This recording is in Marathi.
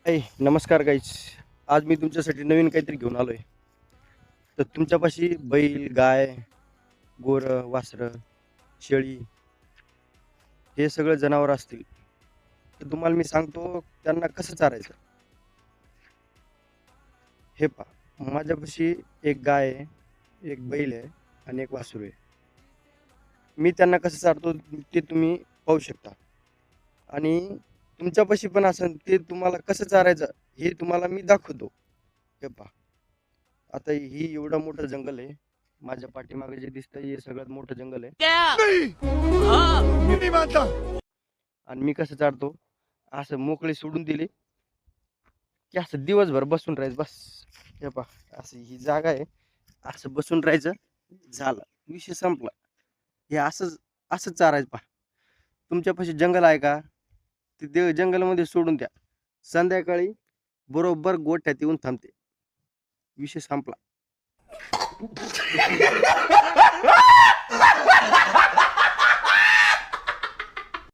नमस्कार गाईज. आज मी तुमच्यासाठी नवीन काहीतरी घेऊन आलोय. तर तुमच्यापाशी बैल, गाय, गोरं, वासरं, शेळी हे सगळं जनावर असतील, तर तुम्हाला मी सांगतो त्यांना कसं चारायचं. हे पहा, माझ्यापाशी एक गाय आहे, एक बैल आहे आणि एक वासरू आहे. मी त्यांना कसं चारतो ते तुम्ही पाहू शकता. आणि तुमच्यापाशी पण असेल ते तुम्हाला कसं चारायचं हे तुम्हाला मी दाखवतो. हे पहा, आता ही एवढं मोठं जंगल आहे. माझ्या पाठीमागे जे दिसतंय हे सगळ्यात मोठं जंगल आहे. आणि मी कसं चालतो, असं मोकळी सोडून दिली की असं दिवसभर बसून राहायचं बस. हे पहा, असं ही जागा आहे, असं बसून राहायचं, झालं, विषय संपला. हे असंच असंच चारायचं. पहा, तुमच्यापाशी जंगल आहे का, ते जंगलमध्ये सोडून द्या. संध्याकाळी बरोबर गोठ्यात येऊन थांबते, विषय संपला.